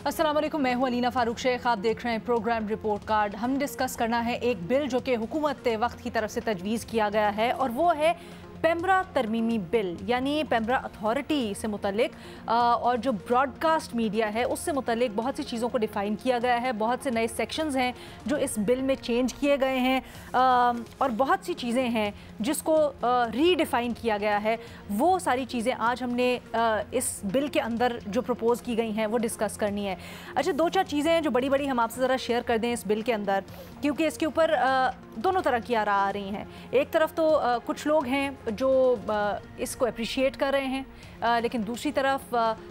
अस्सलाम वालेकुम, मैं हूं अलीना फारूक शेख। आप देख रहे हैं प्रोग्राम रिपोर्ट कार्ड। हम डिस्कस करना है एक बिल जो कि हुकूमत वक्त की तरफ से तजवीज़ किया गया है और वो है पेमरा तरमीमी बिल, यानी पेमरा अथॉरिटी से मुतल्लिक और जो ब्रॉडकास्ट मीडिया है उससे मुतल्लिक बहुत सी चीज़ों को डिफ़ाइन किया गया है। बहुत से नए सेक्शंस हैं जो इस बिल में चेंज किए गए हैं और बहुत सी चीज़ें हैं जिसको रीडिफ़ाइन किया गया है। वो सारी चीज़ें आज हमने इस बिल के अंदर जो प्रपोज़ की गई हैं वो डिस्कस करनी है। अच्छा, दो चार चीज़ें हैं जो बड़ी बड़ी हम आपसे ज़रा शेयर कर दें इस बिल के अंदर, क्योंकि इसके ऊपर दोनों तरह की आरा आ रही हैं। एक तरफ तो कुछ लोग हैं जो इसको अप्रिशिएट कर रहे हैं, लेकिन दूसरी तरफ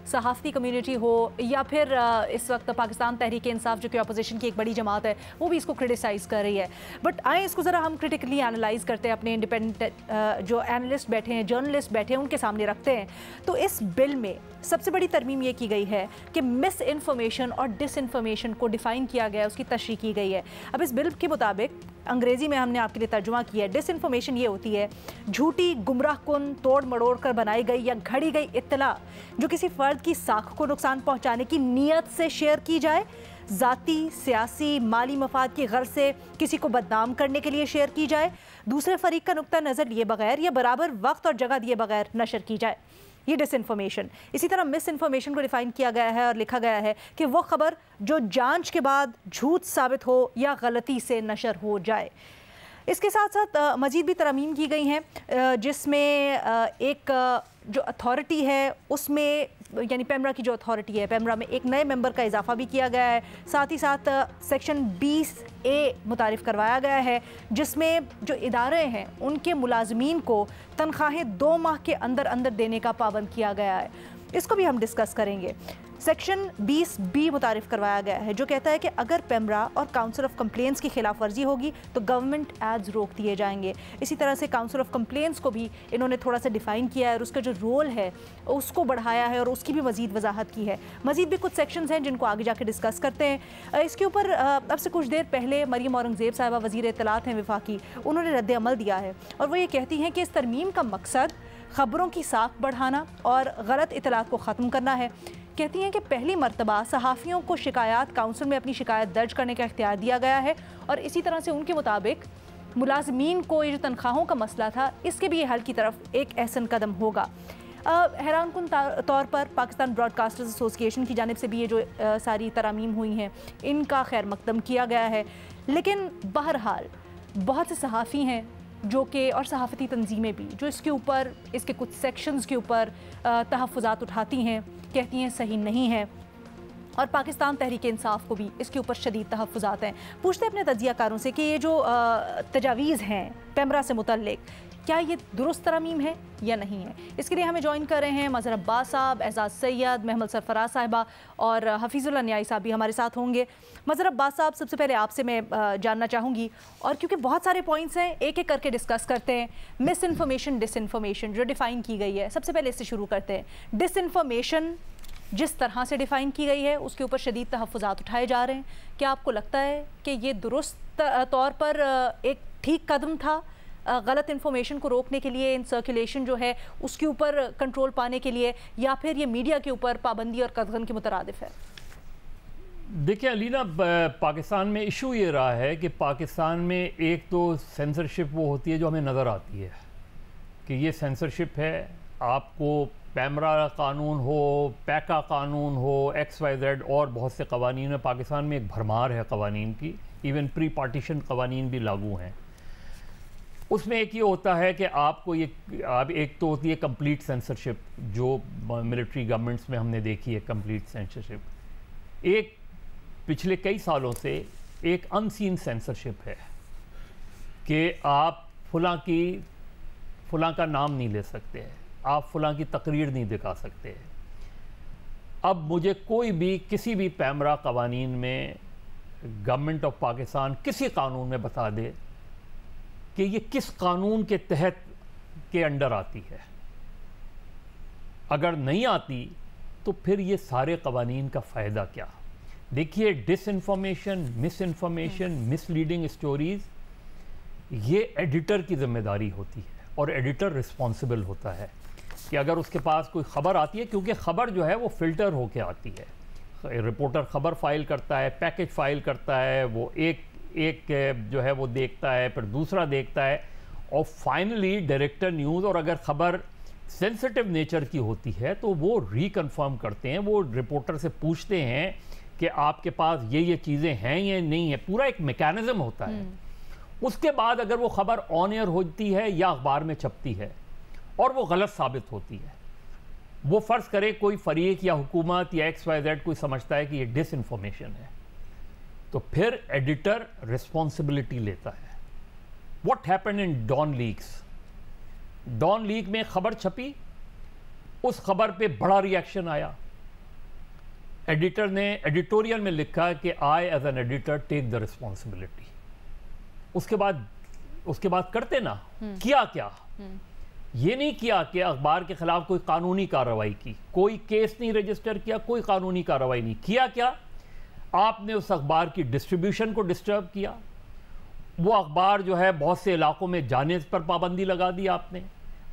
सहाफ़ती कम्युनिटी हो या फिर इस वक्त पाकिस्तान तहरीक इंसाफ जो कि अपोजिशन की एक बड़ी जमात है वो भी इसको क्रिटिसाइज़ कर रही है। बट आए इसको ज़रा हम क्रिटिकली एनालाइज़ करते हैं, अपने इंडिपेंडेंट जो एनालिस्ट बैठे हैं, जर्नलिस्ट बैठे हैं, उनके सामने रखते हैं। तो इस बिल में सबसे बड़ी तरमीम ये की गई है कि मिस इन्फॉर्मेशन और डिसइन्फॉर्मेशन को डिफ़ाइन किया गया है, उसकी तशरीह की गई है। अब इस बिल के मुताबिक अंग्रेज़ी में हमने आपके लिए तर्जुमा किया है। डिसइन्फॉर्मेशन ये होती है झूठी, गुमराहकुन, तोड़ मड़ोड़ कर बनाई गई या घड़ी गई इत्तला जो किसी फ़र्द की साख को नुकसान पहुँचाने की नीयत से शेयर की जाए, ज़ाती, सियासी, माली मफाद की गर्ज से किसी को बदनाम करने के लिए शेयर की जाए, दूसरे फरीक का नुक्ता नज़र लिए बगैर या बराबर वक्त और जगह दिए बगैर नशर की जाए, ये डिसइन्फॉर्मेशन। इसी तरह मिस इन्फॉर्मेशन को डिफ़ाइन किया गया है और लिखा गया है कि वो ख़बर जो जांच के बाद झूठ साबित हो या गलती से नशर हो जाए। इसके साथ साथ मज़ीद भी तरमीम की गई हैं जिसमें एक जो अथॉरिटी है उसमें, यानी पेमरा की जो अथॉरिटी है, पेमरा में एक नए मेंबर का इजाफा भी किया गया है। साथ ही साथ सेक्शन 20A मुतारिफ़ करवाया गया है जिसमें जो इदारे हैं उनके मुलाजमीन को तनख्वाहें 2 माह के अंदर अंदर देने का पाबंद किया गया है। इसको भी हम डिस्कस करेंगे। सेक्शन 20B मुतारिफ़ करवाया गया है जो कहता है कि अगर पेमरा और काउंसिल ऑफ कंप्लेंट्स की खिलाफ वर्जी होगी तो गवर्नमेंट एड्स रोक दिए जाएंगे। इसी तरह से काउंसिल ऑफ कंप्लेंट्स को भी इन्होंने थोड़ा सा डिफ़ाइन किया है और उसका जो रोल है उसको बढ़ाया है और उसकी भी मज़ीद वजाहत की है। मज़ीद भी कुछ सेक्शंस हैं जिनको आगे जाके डिस्कस करते हैं। इसके ऊपर अब से कुछ देर पहले मरियम औरंगज़ेब साहिबा वज़ीर इत्तलात हैं वफाकी, उन्होंने रद्द अमल दिया है और वो ये कहती हैं कि इस तरमीम का मकसद ख़बरों की साख बढ़ाना और गलत इत्तलात को ख़त्म करना है। कहती हैं कि पहली मरतबा सहाफ़ियों को शिकायत काउंसिल में अपनी शिकायत दर्ज करने का इख्तियार दिया गया है और इसी तरह से उनके मुताबिक मुलाजमीन को ये जो तनख्वाहों का मसला था इसके भी हल की तरफ एक अहसन कदम होगा। हैरानकुन तौर पर पाकिस्तान ब्रॉडकास्टर्स एसोसिएशन की जानिब से भी ये जो सारी तरामीम हुई हैं इनका खैर मकदम किया गया है, लेकिन बहरहाल बहुत से सहाफ़ी हैं जो कि और सहाफ़ती तंजीमें भी जो इसके ऊपर, इसके कुछ सेक्शंस के ऊपर तहफ़्फ़ुज़ात उठाती हैं, कहती हैं सही नहीं है और पाकिस्तान तहरीक इंसाफ को भी इसके ऊपर शदीद तहफ़्फ़ुज़ात हैं। पूछते हैं अपने तजियाकारों से कि ये जो तजावीज़ हैं पेमरा से मुतल्लिक, क्या ये दुरुस्त तरमीम है या नहीं है। इसके लिए हमें ज्वाइन कर रहे हैं मज़हर अब्बास साहब, एजाज़ सैयद, महमद सरफराज साहिबा और हफीज़ुल्लाह न्याई साहब भी हमारे साथ होंगे। मज़हर अब्बास साहब, सबसे पहले आपसे मैं जानना चाहूँगी, और क्योंकि बहुत सारे पॉइंट्स हैं एक एक करके डिस्कस करते हैं। मिस इन्फॉर्मेशन, डिसइन्फॉर्मेशन जो डिफ़ाइन की गई है, सबसे पहले इससे शुरू करते हैं। डिसइन्फॉर्मेशन जिस तरह से डिफ़ाइन की गई है उसके ऊपर शदीद तहफ़्फ़ुज़ात उठाए जा रहे हैं, क्या आपको लगता है कि ये दुरुस्त तौर पर एक ठीक कदम था गलत इन्फॉर्मेशन को रोकने के लिए, इन सर्कुलेशन जो है उसके ऊपर कंट्रोल पाने के लिए, या फिर ये मीडिया के ऊपर पाबंदी और कदगन के मुतरादिफ है? देखिए अलीना, पाकिस्तान में इशू ये रहा है कि पाकिस्तान में एक तो सेंसरशिप वो होती है जो हमें नज़र आती है कि ये सेंसरशिप है। आपको पेमरा कानून हो, पैका कानून हो, XYZ और बहुत से कवानीन है। पाकिस्तान में एक भरमार है कवानीन की, इवन प्री पार्टीशन कवानीन भी लागू हैं। उसमें एक ये होता है कि आपको ये एक तो होती है कंप्लीट सेंसरशिप जो मिलिट्री गवर्नमेंट्स में हमने देखी है, कंप्लीट सेंसरशिप। एक पिछले कई सालों से एक अनसीन सेंसरशिप है कि आप फलां का नाम नहीं ले सकते, आप फलां की तकरीर नहीं दिखा सकते। अब मुझे कोई भी किसी भी पैमरा कवानीन में गवर्नमेंट ऑफ पाकिस्तान किसी कानून में बता दे कि ये किस कानून के तहत के अंडर आती है। अगर नहीं आती तो फिर ये सारे कवानीन का फ़ायदा क्या। देखिए, disinformation, miss information, misleading stories, ये एडिटर की ज़िम्मेदारी होती है और एडिटर रिस्पॉन्सिबल होता है कि अगर उसके पास कोई ख़बर आती है, क्योंकि ख़बर जो है वो फ़िल्टर होके आती है, रिपोर्टर खबर फाइल करता है, पैकेज फाइल करता है, वो एक जो है वो देखता है, फिर दूसरा देखता है, और फाइनली डायरेक्टर न्यूज़, और अगर खबर सेंसिटिव नेचर की होती है तो वो रिकन्फर्म करते हैं, वो रिपोर्टर से पूछते हैं कि आपके पास ये चीज़ें हैं या नहीं है, पूरा एक मैकेनिज्म होता है। उसके बाद अगर वो खबर ऑन एयर होती है या अखबार में छपती है और वो गलत साबित होती है, वो फ़र्ज़ करे कोई फरीक या हुकूमत या XYZ कोई समझता है कि ये डिसइंफॉर्मेशन है, तो फिर एडिटर रिस्पॉन्सिबिलिटी लेता है। What happened in Dawn leaks? Dawn leak में खबर छपी, उस खबर पे बड़ा रिएक्शन आया, एडिटर ने एडिटोरियल में लिखा कि I as an editor take the responsibility. उसके बाद करते ना, किया क्या? ये नहीं किया कि अखबार के खिलाफ कोई कानूनी कार्रवाई की, कोई केस नहीं रजिस्टर किया, कोई कानूनी कार्रवाई नहीं किया। क्या आपने उस अखबार की डिस्ट्रीब्यूशन को डिस्टर्ब किया, वो अखबार जो है बहुत से इलाकों में जाने पर पाबंदी लगा दी आपने।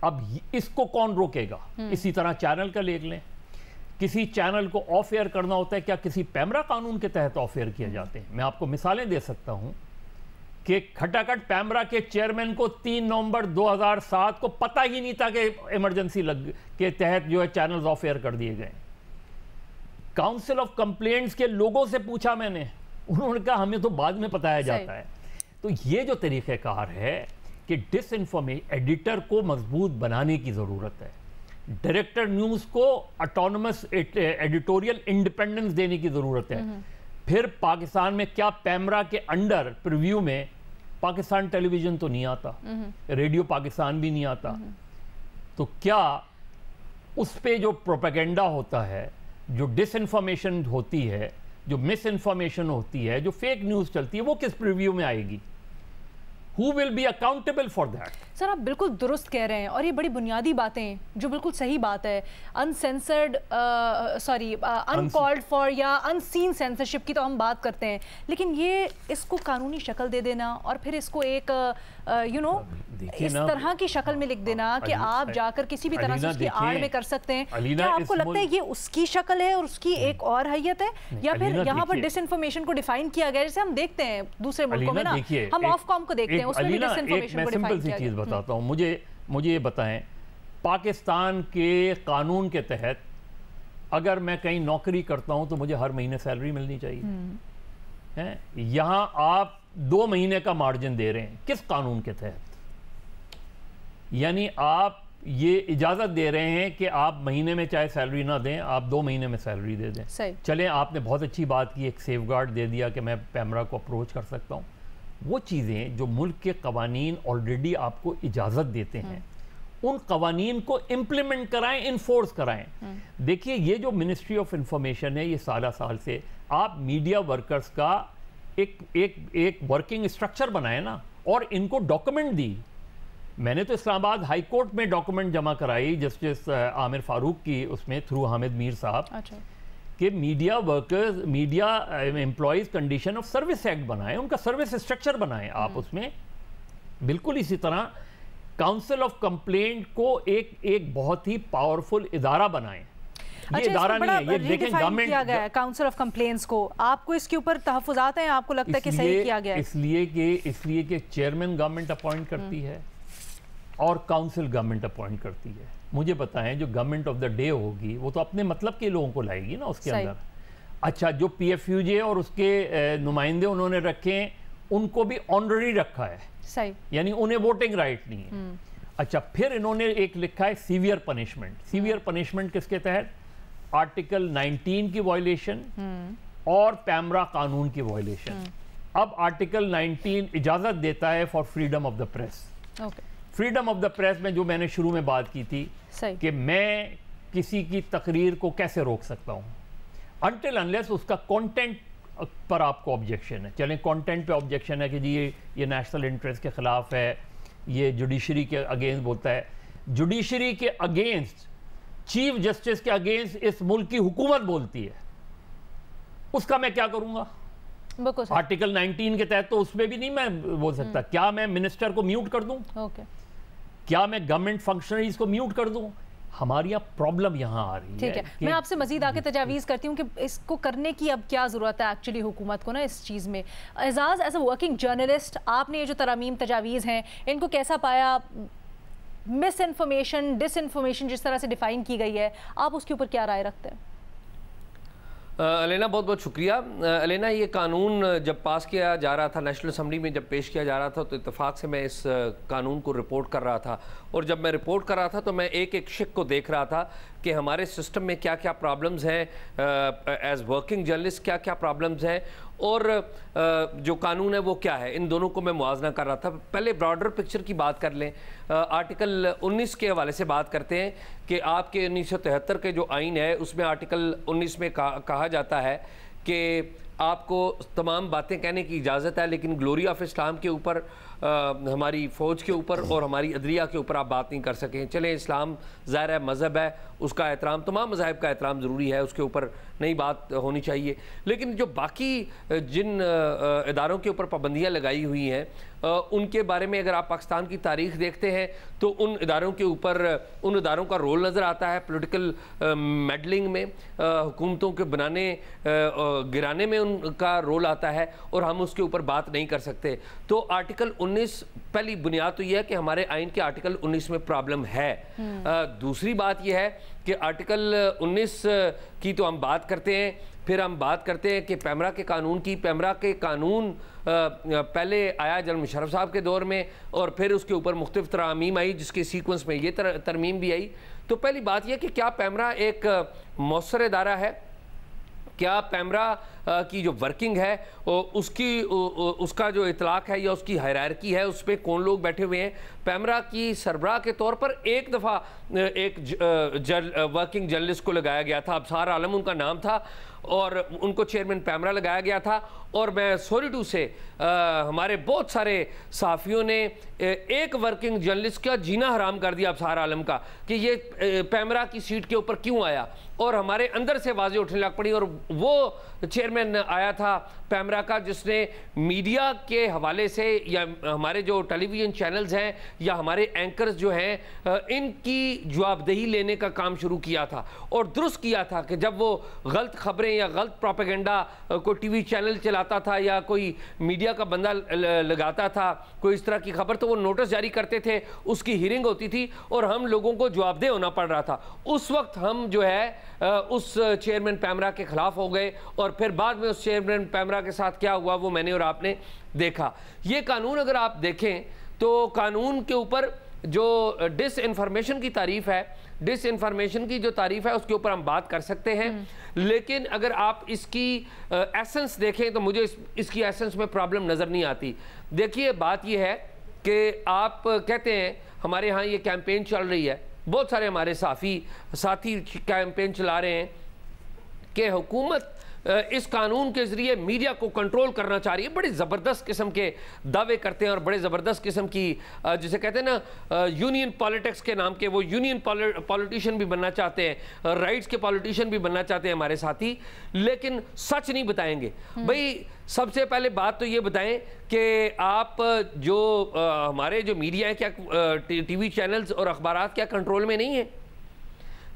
अब इसको कौन रोकेगा? इसी तरह चैनल का ले लें, किसी चैनल को ऑफ एयर करना होता है, क्या किसी पैमरा कानून के तहत ऑफ एयर किए जाते हैं? मैं आपको मिसालें दे सकता हूं कि खटाखट पैमरा के चेयरमैन को 3 नवंबर 2007 को पता ही नहीं था कि इमरजेंसी लग के तहत जो है चैनल्स ऑफ एयर कर दिए गए। काउंसिल ऑफ कंप्लेंट्स के लोगों से पूछा मैंने, उन्होंने कहा हमें तो बाद में बताया जाता है। तो ये जो तरीक़ेकार है कि डिसइंफॉर्मेशन, एडिटर को मजबूत बनाने की ज़रूरत है, डायरेक्टर न्यूज़ को ऑटोनमस एडिटोरियल इंडिपेंडेंस देने की ज़रूरत है। फिर पाकिस्तान में क्या पैमरा के अंडर प्रीव्यू में पाकिस्तान टेलीविज़न तो नहीं आता, रेडियो पाकिस्तान भी नहीं आता, तो क्या उस पे जो प्रोपेगेंडा होता है, जो डिसइंफॉर्मेशन होती है, जो मिस इन्फॉर्मेशन होती है, जो फेक न्यूज़ चलती है, वो किस प्रीव्यू में आएगी? Who will be accountable for that? Sir आप बिल्कुल दुरुस्त कह रहे हैं, और ये बड़ी बुनियादी बातें जो बिल्कुल सही बात है। अनसेंसर्ड अनकॉल्ड फॉर या अनसीन सेंसरशिप की तो हम बात करते हैं, लेकिन ये इसको कानूनी शक्ल दे देना और फिर इसको एक इस तरह की शक्ल में लिख देना कि आप जाकर किसी भी तरह से उसकी आड़ में कर सकते हैं, क्या आपको लगता है ये उसकी शक्ल है और उसकी एक और हैयत है, या फिर यहाँ पर डिसइंफॉर्मेशन को डिफाइन किया गया जैसे हम देखते हैं दूसरे मुल्कों में ना, हम ऑफकॉम को देखते हैं, उसमें भी डिसइंफॉर्मेशन को डिफाइन किया गया। बताता हूं, मुझे ये बताएं, पाकिस्तान के कानून के तहत अगर मैं कहीं नौकरी करता हूं तो मुझे हर महीने सैलरी मिलनी चाहिए है? यहां आप 2 महीने का मार्जिन दे रहे हैं, किस कानून के तहत? यानी आप ये इजाजत दे रहे हैं कि आप महीने में चाहे सैलरी ना दें, आप 2 महीने में सैलरी दे दें। चलें, आपने बहुत अच्छी बात की, एक सेफगार्ड दे दिया कि मैं पैमरा को अप्रोच कर सकता हूं। वो चीज़ें जो मुल्क के कवानीन ऑलरेडी आपको इजाज़त देते हैं, उन कवानीन को इम्प्लीमेंट कराएं, इन्फोर्स कराएं। देखिए, ये जो मिनिस्ट्री ऑफ इंफॉर्मेशन है, ये साल से आप मीडिया वर्कर्स का एक वर्किंग स्ट्रक्चर बनाए ना, और इनको डॉक्यूमेंट दी। मैंने तो इस्लामाबाद हाई कोर्ट में डॉक्यूमेंट जमा कराई जस्टिस आमिर फारूक की, उसमें थ्रू हामिद मीर साहब, अच्छा, कि media workers, media employees condition of service act बनाएं, उनका सर्विस स्ट्रक्चर बनाएं आप उसमें। बिल्कुल इसी तरह काउंसिल ऑफ कंप्लेंट को एक बहुत ही पावरफुल इदारा बनाएं। ये इदारा नहीं है, ये देखें गवर्नमेंट किया गया है काउंसिल ऑफ कंप्लेंट्स को। आपको इसके ऊपर तहफ़्फ़ुज़ात हैं? आपको लगता है कि सही किया गया है? इसलिए कि चेयरमैन गवर्नमेंट अपॉइंट करती है और काउंसिल गवर्नमेंट अपॉइंट करती है। मुझे बताएं, जो गवर्नमेंट ऑफ द डे होगी वो तो अपने मतलब के लोगों को लाएगी ना उसके अंदर। अच्छा, जो PFUJ और उसके नुमाइंदे उन्होंने रखे हैं, उनको भी ऑनररी रखा है, सही, यानी उन्हें वोटिंग राइट नहीं है। अच्छा, फिर इन्होंने एक लिखा है सीवियर पनिशमेंट। सीवियर पनिशमेंट किसके तहत? आर्टिकल 19 की वायलेशन और पैमरा कानून की वायलेशन। अब आर्टिकल 19 इजाजत देता है for freedom of the press. Freedom of the press में जो मैंने शुरू में बात की थी कि मैं किसी की तकरीर को कैसे रोक सकता हूं, अनटिल अनलेस उसका कंटेंट पर आपको ऑब्जेक्शन है। चलें, कंटेंट पे ऑब्जेक्शन है कि जी ये नेशनल इंटरेस्ट के खिलाफ है, ये जुडिशरी के अगेंस्ट बोलता है। जुडिशरी के अगेंस्ट, चीफ जस्टिस के अगेंस्ट इस मुल्क की हुकूमत बोलती है, उसका मैं क्या करूंगा? आर्टिकल 19 के तहत तो उसमें भी नहीं मैं बोल सकता। क्या मैं मिनिस्टर को म्यूट कर दूं? क्या मैं गवर्नमेंट फंक्शनरीज को म्यूट कर दूं? हमारी यहाँ प्रॉब्लम यहाँ आ रही है। ठीक है, मैं आपसे मजीद आके तजावीज़ करती हूँ कि इसको करने की अब क्या ज़रूरत है एक्चुअली हुकूमत को ना इस चीज़ में। एजाज़, एज अ वर्किंग जर्नलिस्ट, आपने ये जो तरमीम तजावीज़ हैं इनको कैसा पाया? मिस इन्फॉर्मेशन, डिसइन्फॉर्मेशन जिस तरह से डिफ़ाइन की गई है, आप उसके ऊपर क्या राय रखते हैं? अलेना, बहुत बहुत शुक्रिया। अलेना, ये कानून जब पास किया जा रहा था, नेशनल असम्बली में जब पेश किया जा रहा था, तो इत्तेफाक से मैं इस कानून को रिपोर्ट कर रहा था। और जब मैं रिपोर्ट कर रहा था तो मैं एक एक शिक को देख रहा था कि हमारे सिस्टम में क्या क्या प्रॉब्लम्स हैं, एज वर्किंग जर्नलिस्ट क्या क्या प्रॉब्लम्स हैं, और जो कानून है वो क्या है। इन दोनों को मैं मुआवजा कर रहा था। पहले ब्रॉडर पिक्चर की बात कर लें। आर्टिकल 19 के हवाले से बात करते हैं कि आपके 1973 के जो आइन है उसमें आर्टिकल 19 में कहा जाता है कि आपको तमाम बातें कहने की इजाज़त है, लेकिन ग्लोरी ऑफ इस्लाम के ऊपर, हमारी फ़ौज के ऊपर और हमारी अदलिया के ऊपर आप बात नहीं कर सकें। चलें, इस्लाम ज़ाहिर है मज़हब है, उसका एहतराम, तमाम मज़ाहिब का एहतराम ज़रूरी है, उसके ऊपर नई बात होनी चाहिए। लेकिन जो बाकी जिन इदारों के ऊपर पाबंदियाँ लगाई हुई हैं उनके बारे में अगर आप पाकिस्तान की तारीख़ देखते हैं तो उन इदारों के ऊपर उन इदारों का रोल नज़र आता है पॉलिटिकल मेडलिंग में, हुकूमतों के बनाने गिराने में उनका रोल आता है, और हम उसके ऊपर बात नहीं कर सकते। तो आर्टिकल 19, पहली बुनियाद तो यह है कि हमारे आइन के आर्टिकल 19 में प्रॉब्लम है। दूसरी बात यह है कि आर्टिकल 19 की तो हम बात करते हैं, फिर हम बात करते हैं कि पैमरा के कानून की। पैमरा के कानून पहले आया जनरल मुशर्रफ साहब के दौर में, और फिर उसके ऊपर मुख्तलिफ तरमीम आई, जिसके सीक्वेंस में ये तरमीम भी आई। तो पहली बात यह कि क्या पैमरा एक मौसर इदारा है? क्या पैमरा की जो वर्किंग है उसका जो इतलाक है या उसकी हायरार्की है, उस पर कौन लोग बैठे हुए हैं? पैमरा की सरबराह के तौर पर एक दफ़ा एक वर्किंग जर्नलिस्ट को लगाया गया था, अबसार आलम उनका नाम था, और उनको चेयरमैन पैमरा लगाया गया था। और मैं सॉरी टू से हमारे बहुत सारे सहाफ़ियों ने एक वर्किंग जर्नलिस्ट का जीना हराम कर दिया, अबसार आलम का, कि ये पैमरा की सीट के ऊपर क्यों आया, और हमारे अंदर से आवाज़ें उठने लग पड़ी। और वो चेयरमैन आया था पैमरा का जिसने मीडिया के हवाले से या हमारे जो टेलीविज़न चैनल्स हैं या हमारे एंकर्स जो हैं इनकी जवाबदेही लेने का काम शुरू किया था, और दुरुस्त किया था कि जब वो गलत खबरें या गलत प्रोपेगेंडा कोई टीवी चैनल चलाता था या कोई मीडिया का बंदा लगाता था कोई इस तरह की खबर, तो वो नोटिस जारी करते थे, उसकी हियरिंग होती थी और हम लोगों को जवाबदेह होना पड़ रहा था। उस वक्त हम जो है उस चेयरमैन पैमरा के खिलाफ हो गए, और फिर बाद में उस चेयरमैन पैमरा के साथ क्या हुआ वो मैंने और आपने देखा। ये कानून अगर आप देखें तो कानून के ऊपर जो डिसइंफॉर्मेशन की तारीफ है, डिसइंफॉर्मेशन की जो तारीफ है उसके ऊपर हम बात कर सकते हैं, लेकिन अगर आप इसकी एसेंस देखें तो मुझे इसकी एसेंस में प्रॉब्लम नज़र नहीं आती। देखिए, बात यह है कि आप कहते हैं हमारे यहाँ ये कैंपेन चल रही है, बहुत सारे हमारे साथी कैंपेन चला रहे हैं कि हुकूमत इस कानून के ज़रिए मीडिया को कंट्रोल करना चाह रही है। बड़े ज़बरदस्त किस्म के दावे करते हैं और बड़े ज़बरदस्त किस्म की जिसे कहते हैं ना यूनियन पॉलिटिक्स के नाम के, वो यूनियन पॉलिटिशियन भी बनना चाहते हैं, राइट्स के पॉलिटिशियन भी बनना चाहते हैं हमारे साथी, लेकिन सच नहीं बताएंगे। भाई, सबसे पहले बात तो ये बताएं कि आप जो हमारे जो मीडिया है, क्या टीवी चैनल्स और अखबारात क्या कंट्रोल में नहीं है?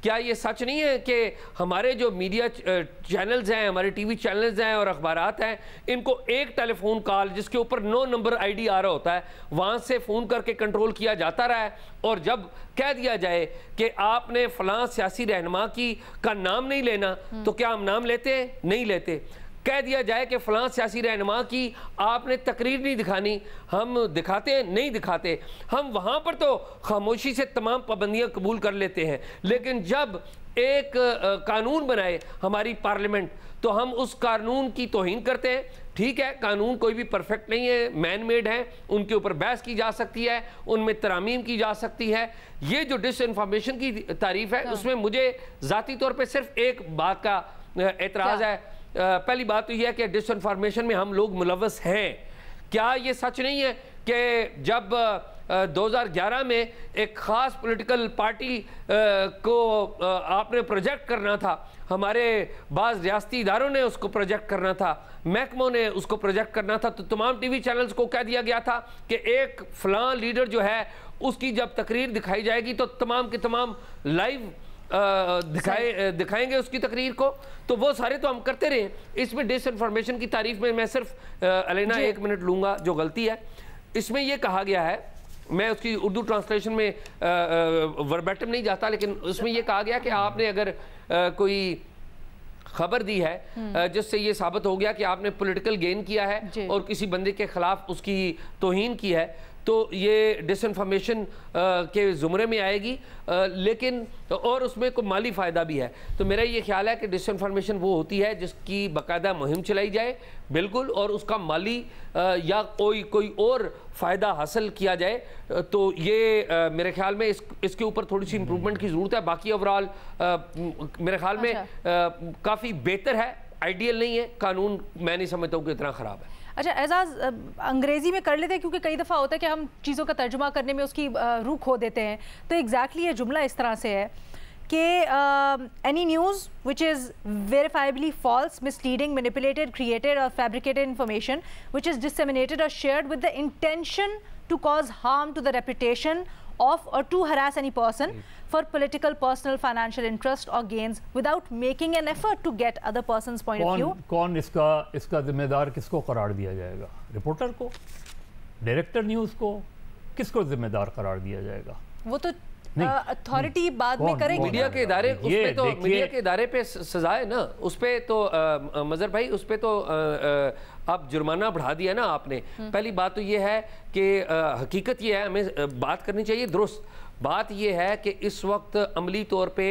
क्या ये सच नहीं है कि हमारे जो मीडिया चैनल्स हैं, हमारे टीवी चैनल्स हैं और अखबारात हैं, इनको एक टेलीफोन कॉल जिसके ऊपर 9 नंबर आईडी आ रहा होता है, वहाँ से फ़ोन करके कंट्रोल किया जाता रहा है, और जब कह दिया जाए कि आपने फ़लाँ सियासी रहनुमा का नाम नहीं लेना, तो क्या हम नाम लेते हैं? नहीं लेते। कह दिया जाए कि फ़लाँ सियासी रहनुमा की आपने तकरीर नहीं दिखानी, हम दिखाते हैं? नहीं दिखाते। हम वहाँ पर तो खामोशी से तमाम पाबंदियाँ कबूल कर लेते हैं, लेकिन जब एक कानून बनाए हमारी पार्लियामेंट तो हम उस कानून की तौहीन करते हैं। ठीक है, कानून कोई भी परफेक्ट नहीं है, मैन मेड है, उनके ऊपर बहस की जा सकती है, उनमें तरामीम की जा सकती है। ये जो डिसइंफॉर्मेशन की तारीफ है उसमें मुझे ज़ाती तौर पर सिर्फ एक बात का एतराज़ है। पहली बात तो यह है कि डिसइंफॉर्मेशन में हम लोग मुलव्वस हैं। क्या ये सच नहीं है कि जब 2011 में एक ख़ास पॉलिटिकल पार्टी को आपने प्रोजेक्ट करना था, हमारे बाज़ रियासती इदारों ने उसको प्रोजेक्ट करना था, महकमों ने उसको प्रोजेक्ट करना था, तो तमाम टीवी चैनल्स को कह दिया गया था कि एक फ़लाँ लीडर जो है उसकी जब तकरीर दिखाई जाएगी तो तमाम के तमाम लाइव दिखाएंगे उसकी तकरीर को। तो वो सारे तो हम करते रहे। इसमें डिसइंफॉर्मेशन की तारीफ में मैं सिर्फ अलेना 1 मिनट लूँगा, जो गलती है इसमें ये कहा गया है, मैं उसकी उर्दू ट्रांसलेशन में वर्बैटम नहीं जाता, लेकिन उसमें ये कहा गया कि आपने अगर कोई खबर दी है जिससे ये साबित हो गया कि आपने पॉलिटिकल गेन किया है और किसी बंदे के खिलाफ उसकी तौहीन की है, तो ये डिसइंफॉर्मेशन के ज़ुमरे में आएगी, लेकिन और उसमें कोई माली फ़ायदा भी है। तो मेरा ये ख्याल है कि डिसइंफॉर्मेशन वो होती है जिसकी बाकायदा मुहिम चलाई जाए बिल्कुल, और उसका माली या कोई और फ़ायदा हासिल किया जाए, तो ये मेरे ख्याल में इसके ऊपर थोड़ी सी इम्प्रूवमेंट की ज़रूरत है। बाकी ओवरऑल मेरे ख्याल में काफ़ी बेहतर है, आइडियल नहीं है कानून, मैं नहीं समझता हूँ कि इतना ख़राब है। अच्छा एजाज, अंग्रेज़ी में कर लेते हैं क्योंकि कई दफ़ा होता है कि हम चीज़ों का तर्जुमा करने में उसकी रूह खो देते हैं। तो एग्जैक्टली ये जुमला इस तरह से है कि any news which is verifiably false, misleading, manipulated, created और fabricated information which is disseminated और shared with the intention to cause harm to the reputation of or to harass any person for political, personal, financial interest or gains without making an effort to get other person's point of view। कौन इसका जिम्मेदार किसको करार दिया जाएगा? Reporter को, director news को, किसको जिम्मेदार करार दिया जाएगा? वो तो अथॉरिटी बाद में करेगी। मीडिया के इदारे, उसपे तो मीडिया के इदारे पे सजा है ना, उस पे तो मजहर भाई उस पे तो आप जुर्माना बढ़ा दिया ना आपने। पहली बात तो ये है कि हकीकत ये है, हमें बात करनी चाहिए दुरुस्त। बात ये है कि इस वक्त अमली तौर पे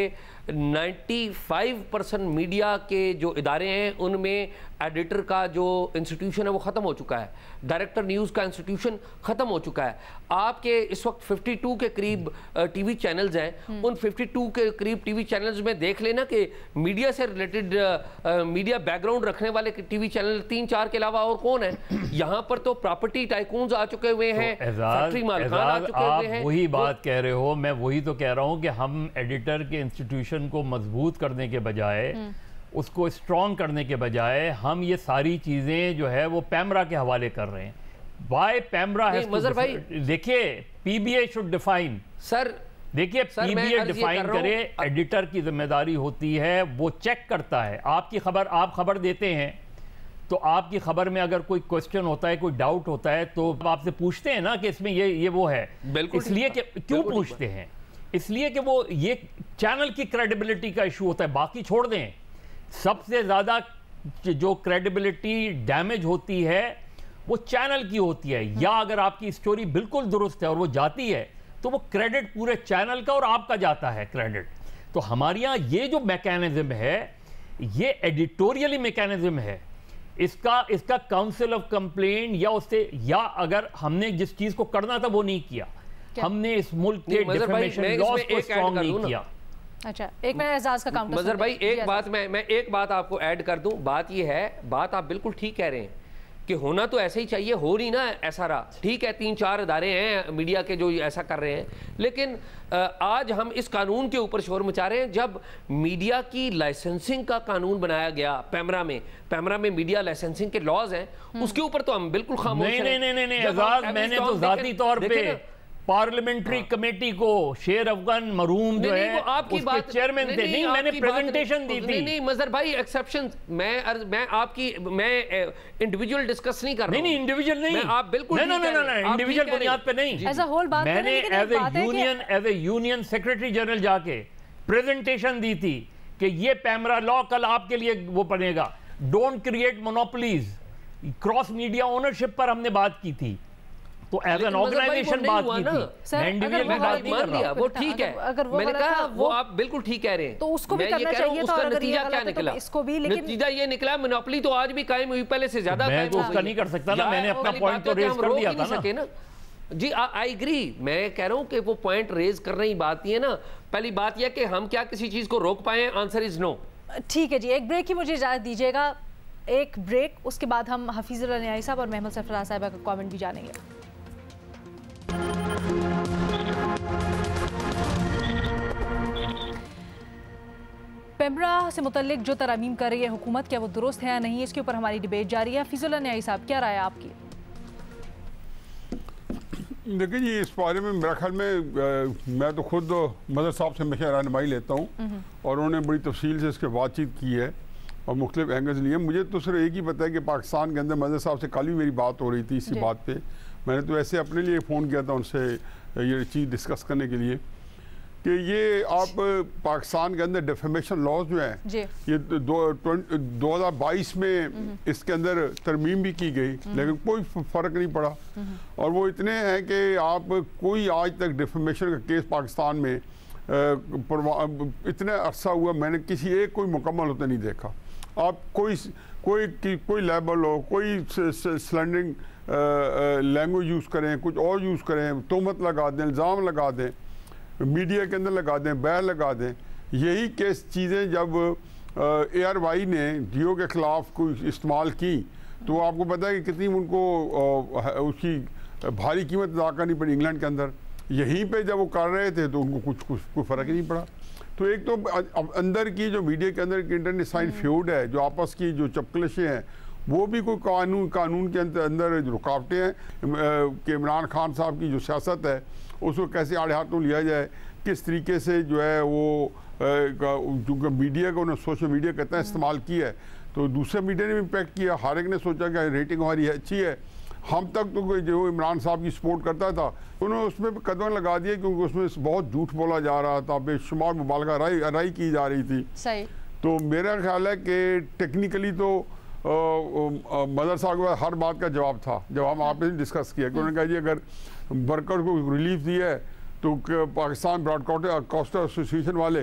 95% मीडिया के जो इदारे हैं उनमें एडिटर का जो इंस्टीट्यूशन है वो ख़त्म हो चुका है, डायरेक्टर न्यूज़ का इंस्टीट्यूशन ख़त्म हो चुका है। आपके इस वक्त 52 के करीब टीवी चैनल्स हैं, उन 52 के करीब टीवी चैनल्स में देख लेना कि मीडिया से रिलेटेड मीडिया बैकग्राउंड रखने वाले टीवी चैनल 3-4 के अलावा और कौन है? यहाँ पर तो प्रॉपर्टी टाइकून्स आ चुके हुए हैं, फैक्ट्री मालिकान आ चुके हुए हैं। वही बात कह रहे हो, मैं वही तो कह रहा हूँ कि हम एडिटर के इंस्टीट्यूशन को मजबूत करने के बजाय, उसको स्ट्रॉन्ग करने के बजाय हम ये सारी चीजें जो है वो पैमरा के हवाले कर रहे हैं। वाई पैमरा है? देखिए पीबीए शुड डिफाइन, सर देखिए पीबीए डिफाइन करे, एडिटर की जिम्मेदारी होती है, वो चेक करता है आपकी खबर, आप खबर देते हैं तो आपकी खबर में अगर कोई क्वेश्चन होता है, कोई डाउट होता है तो आपसे पूछते हैं ना कि इसमें ये वो है। इसलिए कि क्यों पूछते हैं? इसलिए कि वो ये चैनल की क्रेडिबिलिटी का इशू होता है। बाकी छोड़ दें, सबसे ज़्यादा जो क्रेडिबिलिटी डैमेज होती है वो चैनल की होती है। या अगर आपकी स्टोरी बिल्कुल दुरुस्त है और वो जाती है तो वो क्रेडिट पूरे चैनल का और आपका जाता है क्रेडिट। तो हमारे यहाँ ये जो मैकेनिज्म है ये एडिटोरियली मैकेनिज्म है, इसका काउंसिल ऑफ कंप्लेंट या उससे, या अगर हमने जिस चीज को करना था वो नहीं किया, हमने इस मुल्क के डिफेमेशन लॉज को स्ट्रॉन्ग नहीं किया। अच्छा एक मिनट एजाज का काउंटर। मजहर भाई एक बात मैं एक बात आपको ऐड कर दूं। बात ये है, बात आप बिल्कुल ठीक कह रहे हैं कि होना तो ऐसे ही चाहिए, हो नहीं ना ऐसा रहा। ठीक है 3-4 इदारे हैं मीडिया के जो ऐसा कर रहे हैं, लेकिन आज हम इस कानून के ऊपर शोर मचा रहे हैं। जब मीडिया की लाइसेंसिंग का कानून बनाया गया पैमरा में मीडिया लाइसेंसिंग के लॉज हैं, उसके ऊपर तो हम बिल्कुल खामोश हैं। नहीं आजाद, मैंने तो जाती तौर पे पार्लियामेंट्री कमेटी को शेर अफगान मरूम जो है आपकी बात चेयरमैन थे, नहीं मैंने प्रेजेंटेशन दी थी। नहीं मजहर भाई एक्सेप्शन, मैं आपकी इंडिविजुअल डिस्कस नहीं कर रहा हूं। नहीं इंडिविजुअल नहीं, आप बिल्कुल इंडिविजुअल बुनियाद पे नहीं, एज अ होल बात मैंने as a union secretary general जाके प्रेजेंटेशन दी थी कि ये पैमरा लॉ कल आपके लिए वो बनेगा। Don't create monopolies, cross media ownership पर हमने बात की थी, तो एज एन ऑर्गेनाइजेशन बात की थी, इंडिविजुअल में बात नहीं कर रहा। वो ठीक है, मैंने कहा वो आप बिल्कुल ठीक कह रहे हैं, तो उसको भी करना चाहिए था। उसका नतीजा क्या निकला? इसको भी, लेकिन नतीजा ये निकला मोनोपोली तो आज भी कायम हुई, पहले से ज्यादा। मैं तो उसका नहीं कर सकता ना, मैंने अपना पॉइंट तो रेज कर दिया था ना। जी आई एग्री, मैं कह रहा हूं कि वो पॉइंट रेज करने की बात ही है ना। पहली बात यह कि हम क्या किसी चीज को रोक पाए? Answer is no. ठीक है जी, एक ब्रेक की मुझे इजाजत दीजिएगा, एक ब्रेक, उसके बाद हम हफीजुल्लाह न्याई साहब और महमूद सरफराज साहब का कमेंट भी जानेंगे। पेमरा से मुतल्लिक जो तरमीम कर रही है हुकूमत, क्या वो दुरुस्त है या नहीं, इसके ऊपर हमारी डिबेट जारी है। फिजुल्लाह न्याई साहब, क्या राय है आपकी? देखिए जी, इस बारे में मेरा ख्याल में मैं तो खुद मदर साहब से हमेशा रहनुमाई लेता हूँ और उन्होंने बड़ी तफसील से इसके बातचीत की है और मुख्तलिफ एंगल्स लिए। मुझे तो सिर्फ एक ही पता है कि पाकिस्तान के अंदर मदर साहब से कल भी मेरी बात हो रही थी इसी बात पे। मैंने तो ऐसे अपने लिए फ़ोन किया था उनसे ये चीज़ डिस्कस करने के लिए कि ये आप पाकिस्तान के अंदर डिफेमेशन लॉज जो हैं ये 2022 में इसके अंदर तरमीम भी की गई, लेकिन कोई फ़र्क नहीं पड़ा। और वो इतने हैं कि आप कोई आज तक डिफेमेशन का केस पाकिस्तान में इतने अरसा हुआ मैंने किसी एक कोई मुकम्मल होता नहीं देखा। आप कोई लेबल हो, कोई स्लैंडरिंग लैंग्वेज यूज़ करें, कुछ और यूज़ करें, तोहमत लगा दें, इल्ज़ाम लगा दें, मीडिया के अंदर लगा दें, बैन लगा दें, यही केस चीज़ें जब ARY ने जियो के ख़िलाफ़ कोई इस्तेमाल की तो आपको पता है कि कितनी उनको उसकी भारी कीमत अदा करनी पड़ी इंग्लैंड के अंदर। यहीं पे जब वो कर रहे थे तो उनको कोई फ़र्क ही नहीं पड़ा। तो एक तो अंदर की जो मीडिया के अंदर इंटरनेशनल फ्यूड है, जो आपस की जो चपकलशें हैं, वो भी कोई कानून के अंदर जो रुकावटें हैं कि इमरान खान साहब की जो सियासत है उसको कैसे आड़े हाथों लिया जाए, किस तरीके से जो है वो जो मीडिया को उन्होंने सोशल मीडिया कहते हैं इस्तेमाल किया है, तो दूसरे मीडिया ने भी इम्पेक्ट किया। हर एक ने सोचा कि रेटिंग हमारी अच्छी है, हम तक तो जो इमरान साहब की सपोर्ट करता था उन्होंने उसमें भी कदम लगा दिए क्योंकि उसमें बहुत झूठ बोला जा रहा था, बेशुमार मुबालगा राई की जा रही थी। सही। तो मेरा ख्याल है कि टेक्निकली तो मदर साहब के पास हर बात का जवाब था जब हम आपस में डिस्कस किया कि उन्होंने कहा जी अगर वर्कर को रिलीफ दिया है तो पाकिस्तान ब्रॉडकास्टर एसोसिएशन वाले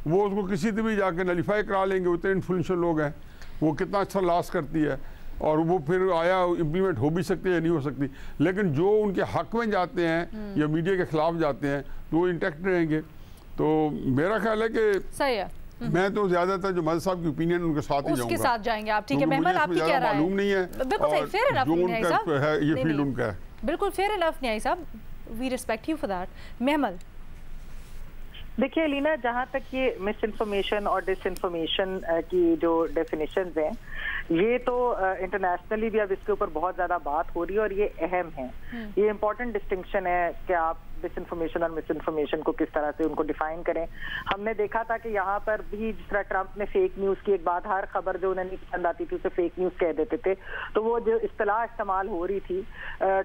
वो उसको किसी से भी जाके नलीफाई करा लेंगे, उतने इन्फ्लुएंशियल लोग हैं, वो कितना अच्छा लास्ट करती है और वो फिर आया इम्प्लीमेंट हो भी सकती है या नहीं हो सकती। लेकिन जो उनके हक में जाते हैं या मीडिया के खिलाफ जाते हैं तो वो इंटैक्ट रहेंगे। तो मेरा ख्याल है कि सही है। मैं तो ज्यादातर जो मदर साहब की ओपिनियन उनके साथ ही उसके साथ जाएंगे आप, ठीक है। मेहमान आपकी क्या राय है? मालूम नहीं है, बिल्कुल सही, फेयर इनफ न्याई साहब है, ये फील्ड उनका है, बिल्कुल फेयर इनफ न्याई साहब, we respect you for that. महमल, देखिए लीना, जहाँ तक ये मिस इन्फॉर्मेशन और डिस इन्फॉर्मेशन की जो डेफिनेशंस हैं, ये तो इंटरनेशनली भी अब इसके ऊपर बहुत ज़्यादा बात हो रही है और ये अहम है। ये इम्पोर्टेंट डिस्टिंक्शन है कि आप डिस इन्फॉर्मेशन और मिस इन्फॉर्मेशन को किस तरह से उनको डिफाइन करें। हमने देखा था कि यहाँ पर भी जिस तरह ट्रंप ने फेक न्यूज़ की एक बात, हर खबर जो उन्हें नहीं पसंद आती थी उसे फेक न्यूज़ कह देते थे, तो वो जो इस्तेलाह इस्तेमाल हो रही थी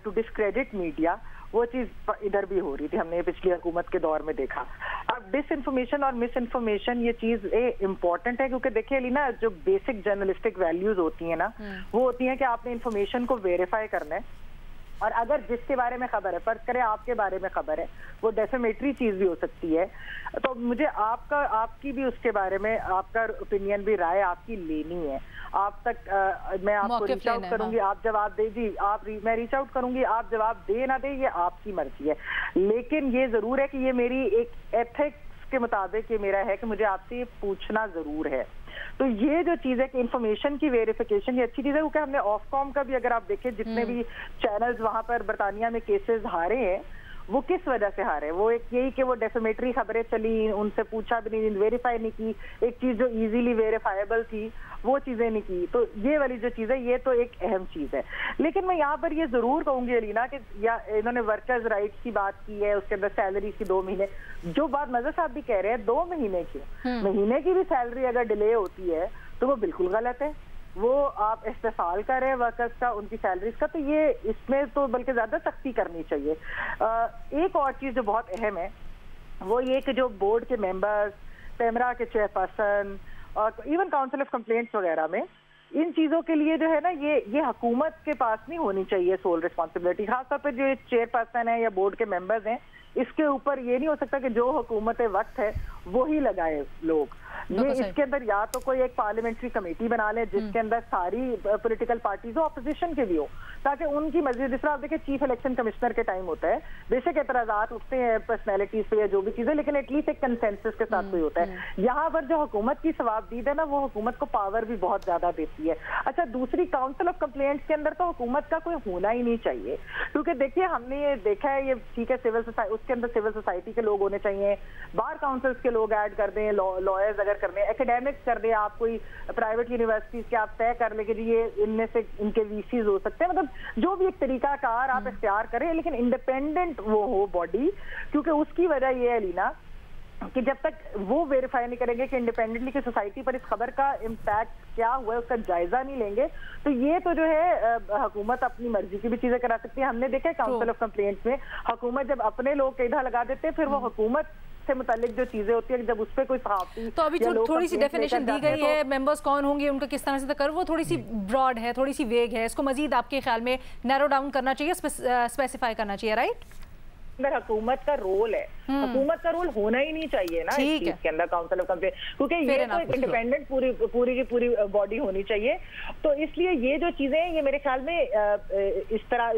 टू डिस्क्रेडिट मीडिया, वो चीज़ इधर भी हो रही थी, हमने पिछली हुकूमत के दौर में देखा। अब डिस इन्फॉर्मेशन और मिस इन्फॉर्मेशन ये चीज़ इम्पॉर्टेंट है क्योंकि देखिए लीना, जो बेसिक जर्नलिस्टिक वैल्यूज होती है ना, वो होती है कि आपने इन्फॉर्मेशन को वेरीफाई करना है और अगर जिसके बारे में खबर है, फर्ज करें आपके बारे में खबर है, वो डेफेमेटरी चीज़ भी हो सकती है, तो मुझे आपकी भी उसके बारे में आपका ओपिनियन भी, राय आपकी लेनी है। आप तक मैं आपको रीच आउट करूंगी, आप जवाब दे जी, मैं रीच आउट करूंगी, आप जवाब दे ना दे ये आपकी मर्जी है, लेकिन ये जरूर है कि ये मेरी एक एथिक्स के मुताबिक ये मेरा है कि मुझे आपसे ये पूछना जरूर है। तो ये जो चीज़ है कि इंफॉर्मेशन की वेरिफिकेशन ये अच्छी चीज़ है क्योंकि हमने ऑफकॉम का भी अगर आप देखें जितने भी चैनल्स वहां पर बरतानिया में केसेस हारे हैं वो किस वजह से हारे, वो एक यही कि वो डेफेमेटरी खबरें चली, उनसे पूछा भी नहीं, वेरीफाई नहीं की, एक चीज़ जो इजीली वेरीफाइबल थी वो चीज़ें नहीं की। तो ये वाली जो चीज़ है ये तो एक अहम चीज़ है। लेकिन मैं यहाँ पर ये ज़रूर कहूँगी अलीना कि या इन्होंने वर्कर्स राइट्स की बात की है, उसके अंदर सैलरी की 2 महीने, जो बात मज़र साहब भी कह रहे हैं 2 महीने की, महीने की भी सैलरी अगर डिले होती है तो वो बिल्कुल गलत है। वो आप इस्तेफाल कर रहे हैं वर्कर्स का, उनकी सैलरीज का, तो ये इसमें तो बल्कि ज़्यादा सख्ती करनी चाहिए। एक और चीज़ जो बहुत अहम है वो ये कि जो बोर्ड के मेंबर्स, पेमरा के चेयरपर्सन और इवन काउंसिल ऑफ कंप्लेंट्स वगैरह में, इन चीज़ों के लिए जो है ना ये हुकूमत के पास नहीं होनी चाहिए सोल रिस्पॉन्सिबिलिटी। खासतौर पर जो चेयरपर्सन है या बोर्ड के मेंबर्स हैं, इसके ऊपर ये नहीं हो सकता कि जो हुकूमत वक्त है वो ही लगाए लोग। ये इसके अंदर या तो कोई एक पार्लियामेंट्री कमेटी बना ले जिसके अंदर सारी पॉलिटिकल पार्टीज हो, ऑपोजिशन के भी हो, ताकि उनकी मर्जी, जिस तरह आप देखिए चीफ इलेक्शन कमिश्नर के टाइम होता है, बेशक एतराजात उठते हैं पर्सनैलिटीज पे या जो भी चीजें, लेकिन एटलीस्ट एक कंसेंसस के साथ कोई होता है। यहाँ पर जो हुकूमत की सवाबदीद है ना, वो हुकूमत को पावर भी बहुत ज्यादा देती है। अच्छा, दूसरी काउंसिल ऑफ कंप्लेंट्स के अंदर तो हुकूमत का कोई होना ही नहीं चाहिए, क्योंकि देखिए हमने ये देखा है, ये ठीक है सिविल सोसाइटी, उसके अंदर सिविल सोसाइटी के लोग होने चाहिए, बार काउंसिल्स के लोग ऐड कर दें, लॉयर्स अगर कर दें, एकेडमिक्स कर दें, आप कोई प्राइवेट यूनिवर्सिटीज के आप तय कर लें कि जी ये इनमें से इनके वीसीज हो सकते हैं, मतलब जो भी एक तरीकाकार आप इख्तियार करें, लेकिन इंडिपेंडेंट वो हो बॉडी, क्योंकि उसकी वजह ये है लीना कि जब तक वो वेरीफाई नहीं करेंगे कि इंडिपेंडेंटली की सोसाइटी पर इस खबर का इम्पैक्ट क्या हुआ है, उसका जायजा नहीं लेंगे, तो ये तो जो है हुकूमत अपनी मर्जी की भी चीजें करा सकती है। हमने देखा है काउंसिल ऑफ कंप्लेंट्स में हुकूमत जब अपने लोग कईधा लगा देते हैं, फिर वो हुकूमत से मुतालिक जो चीजें होती है जब उस पर कोई सहाफी, तो अभी थोड़ी सी डेफिनेशन दी गई है, मेंबर्स कौन होंगे, उनका किस तरह से कर, वो थोड़ी सी ब्रॉड है, थोड़ी सी वेग है, इसको मजीद आपके ख्याल में नैरो डाउन करना चाहिए, स्पेसिफाई करना चाहिए, राइट? अंदर हुकूमत का रोल है, हुकूमत का रोल होना ही नहीं चाहिए ना इस चीज के अंदर काउंसिल ऑफ कंप्लेंट, क्योंकि ये तो एक इंडिपेंडेंट पूरी की पूरी बॉडी होनी चाहिए। तो इसलिए ये जो चीजें हैं ये मेरे ख्याल में इस तरह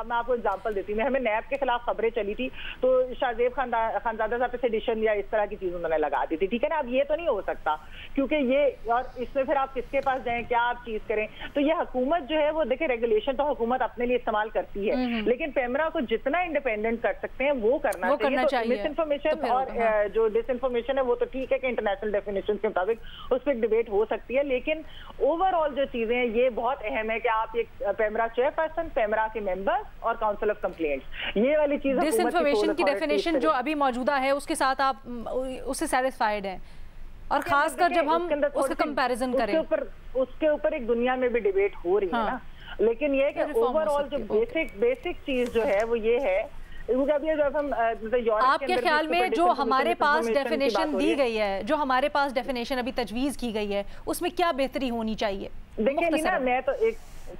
मैं आपको एग्जांपल देती हूँ, हमें नैब के खिलाफ खबरें चली थी तो शाहजेब खानजादा साहब पे सेडिशन या इस तरह की चीज उन्होंने लगा दी थी, ठीक है ना। अब ये तो नहीं हो सकता क्योंकि ये, और इसमें फिर आप किसके पास जाएं, क्या आप चीज करें, तो ये हुकूमत जो है वो देखिए रेगुलेशन तो हुकूमत अपने लिए इस्तेमाल करती है, लेकिन पेमरा को जितना इंडिपेंडेंट कर सकते हैं वो करना चाहिए। तो मिस इन्फॉर्मेशन और जो डिस इन्फॉर्मेशन है वो तो ठीक है कि इंटरनेशनल डेफिनेशन के मुताबिक उस पर डिबेट हो सकती है, लेकिन ओवरऑल जो चीजें हैं ये बहुत अहम है कि आप एक पेमरा चेयरपर्सन, पेमरा के मेंबर्स और काउंसिल ऑफ कंप्लेंट्स, ये वाली चीज डिस इन्फॉर्मेशन की डेफिनेशन जो अभी मौजूदा है उसके साथ आप उससे सेटिस्फाइड हैं, और खासकर जब हम उसका कंपैरिजन करें उसके ऊपर एक दुनिया में भी डिबेट हो रही है ना, लेकिन ये कि ओवरऑल जो बेसिक चीज जो है वो ये है, जब हम आपके ख्याल में जो हमारे पास डेफिनेशन दी गई है, जो हमारे पास डेफिनेशन अभी तजवीज की गई है, उसमें क्या बेहतरी होनी चाहिए? देखिए लीना, मैं तो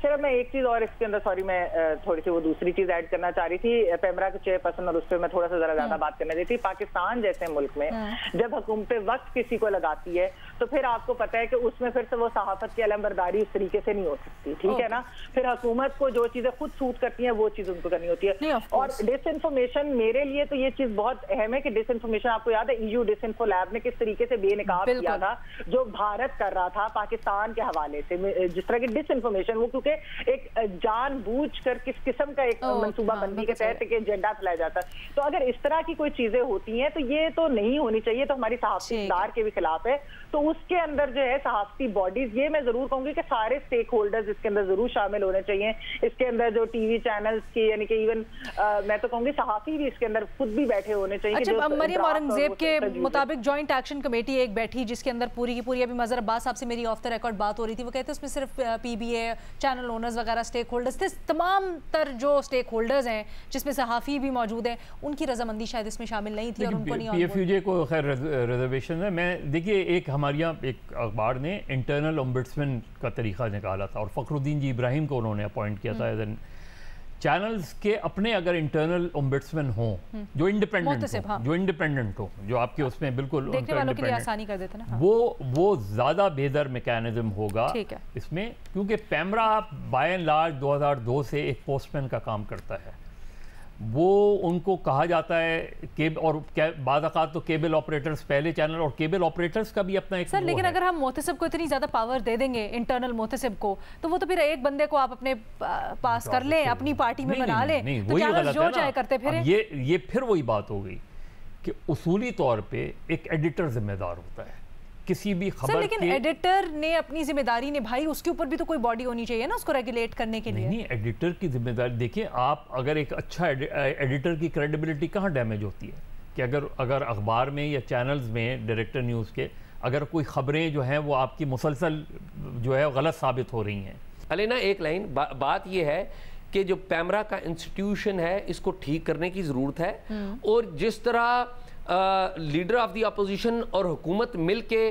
सिर्फ मैं एक चीज और इसके अंदर, सॉरी मैं थोड़ी सी वो दूसरी चीज ऐड करना चाह रही थी, पेमरा के चेयरपर्सन, और उस पर मैं थोड़ा सा जरा ज्यादा बात करना चाहती थी। पाकिस्तान जैसे मुल्क में जब हुकूमत वक्त किसी को लगाती है तो फिर आपको पता है कि उसमें फिर से वो सहाफत की अलमबरदारी उस तरीके से नहीं हो सकती, ठीक है ना। फिर हुकूमत को जो चीजें खुद सूट करती हैं वो चीज उनको करनी होती है। और डिस इन्फॉर्मेशन मेरे लिए तो ये चीज बहुत अहम है कि डिस इन्फॉर्मेशन, आपको याद है EU डिस इन्फो लैब ने किस तरीके से बेनकाब किया था जो भारत कर रहा था पाकिस्तान के हवाले से, जिस तरह की डिस इन्फॉर्मेशन, वो क्योंकि एक जानबूझकर किस किस्म का एक मंसूबाबंदी के तहत एक एजेंडा चलाया जाता है। तो अगर इस तरह की कोई चीजें होती हैं तो ये तो नहीं होनी चाहिए, तो हमारी सहाफती इक़्तिदार के भी खिलाफ है। तो उसके अंदर जो है सहाफती बॉडीज, ये मैं जरूर कहूंगी कि सारे स्टेक होल्डर्स इसके अंदर जरूर शामिल होने चाहिए। इसके अंदर जो टीवी चैनल्स की, यानी कि इवन मैं तो कहूंगी सहाफी भी इसके अंदर खुद भी बैठे होने चाहिए। अच्छा, मरियम औरंगजेब के मुताबिक जॉइंट एक्शन कमेटी एक बैठी जिसके अंदर पूरी की पूरी, अभी मजहर अब्बास साहब से मेरी ऑफ द रिकॉर्ड बात हो रही थी, वो कहते हैं उसमें सिर्फ PBA, चैनल ओनर्स वगैरह स्टेक होल्डर्स थे, तमाम तर जो स्टेक होल्डर्स हैं जिसमें सहाफ़ी भी मौजूद हैं, उनकी रजामंदी शायद इसमें शामिल नहीं थी और उनको नहीं। PFUJ को खैर रिजर्वेशन है। मैं देखिए, एक हमारे यहाँ एक अखबार ने इंटरनल ओम्बुड्समैन का तरीका निकाला था और फ़खरुद्दीन जी इब्राहिम को उन्होंने अपॉइंट किया था। एज चैनल्स के अपने अगर इंटरनल ओम्बुड्समैन हों जो इंडिपेंडेंट हो, जो आपके उसमें बिल्कुल देखने वालों के लिए आसानी कर देते ना, वो ज़्यादा बेहतर मैकेनिज्म होगा इसमें, क्योंकि पेमरा बाय एंड लार्ज 2002 से एक पोस्टमैन का काम करता है। वो उनको कहा जाता है और बाद औक़ात तो केबल ऑपरेटर्स, पहले चैनल और केबल ऑपरेटर्स का भी अपना एक सर, लेकिन अगर हम मोहतसिब को इतनी ज़्यादा पावर दे देंगे, इंटरनल मोहतसिब को, तो वो तो फिर एक बंदे को आप अपने पास कर लें, अपनी पार्टी में बना लें, तो चैनल जो चाहे करते फिर। ये फिर वही बात हो गई कि उसूली तौर पर एक एडिटर जिम्मेदार होता है किसी भी खबर। सर, लेकिन एडिटर ने अपनी जिम्मेदारी निभाई, उसके ऊपर भी तो कोई बॉडी होनी चाहिए ना उसको रेगुलेट करने के लिए। नहीं, एडिटर की जिम्मेदारी देखिए, आप अगर एक अच्छा एडिटर की क्रेडिबिलिटी कहाँ डैमेज होती है कि अगर अखबार में या चैनल्स में, डायरेक्टर न्यूज़ के, अगर कोई खबरें जो हैं वो आपकी मुसलसल जो है गलत साबित हो रही हैं। अलेना, एक लाइन बात ये है कि जो पेमरा का इंस्टीट्यूशन है इसको ठीक करने की ज़रूरत है, और जिस तरह लीडर ऑफ द अपोजिशन और हुकूमत मिल के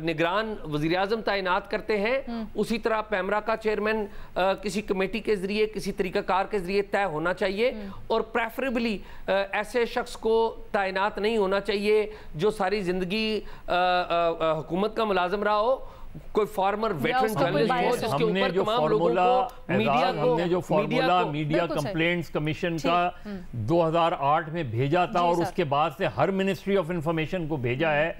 निगरान वज़ीर आज़म तैनात करते हैं, उसी तरह पेमरा का चेयरमैन किसी कमेटी के ज़रिए, किसी तरीक़ाकार के ज़रिए तय होना चाहिए, और प्रेफरेबली ऐसे शख्स को तैनात नहीं होना चाहिए जो सारी ज़िंदगी हुकूमत का मुलाजिम रहा हो, कोई फार्मर वेटरन जर्नलिस्ट हो, जिसके ऊपर तमाम लोगों को मीडिया कंप्लेंट्स कमीशन का 2008 में भेजा था और उसके बाद से हर मिनिस्ट्री ऑफ इंफॉर्मेशन को भेजा है।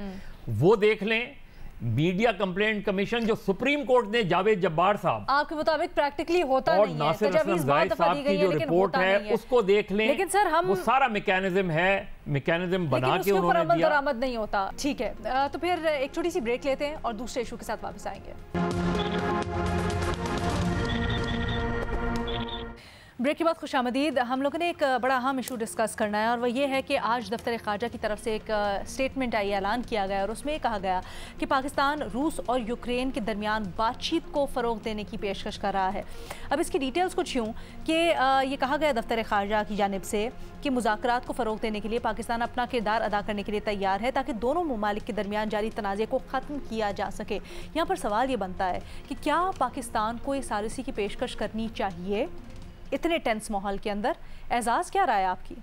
वो देख लें मीडिया कंप्लेंट कमीशन जो सुप्रीम कोर्ट ने जावेद जब्बार साहब आपके मुताबिक प्रैक्टिकली होता और नहीं है, नासिर असलम जाहिद साहब की जो रिपोर्ट है उसको देख लें, लेकिन सर हम वो सारा मैकेनिज्म बना के उन्होंने उन्होंने दिया। दरामद नहीं होता। ठीक है, तो फिर एक छोटी सी ब्रेक लेते हैं और दूसरे इशू के साथ वापस आएंगे। ब्रेक के बाद खुशामदीद। हम लोगों ने एक बड़ा अहम इशू डिस्कस करना है और वह ये है कि आज दफ्तर ख़ारजा की तरफ से एक स्टेटमेंट आई, ऐलान किया गया और उसमें कहा गया कि पाकिस्तान रूस और यूक्रेन के दरमियान बातचीत को फ़रोग़ देने की पेशकश कर रहा है। अब इसकी डिटेल्स कुछ यूँ कि ये कहा गया दफ्तर ख़ारजा की जानिब से कि मुज़ाकरात को फ़रोग़ देने के लिए पाकिस्तान अपना किरदार अदा करने के लिए तैयार है ताकि दोनों ममालिक के दरमियान जारी तनाज़े को ख़त्म किया जा सके। यहाँ पर सवाल ये बनता है कि क्या पाकिस्तान को इस सालिसी की पेशकश करनी चाहिए इतने टेंस माहौल के अंदर? एजाज, क्या राय है आपकी?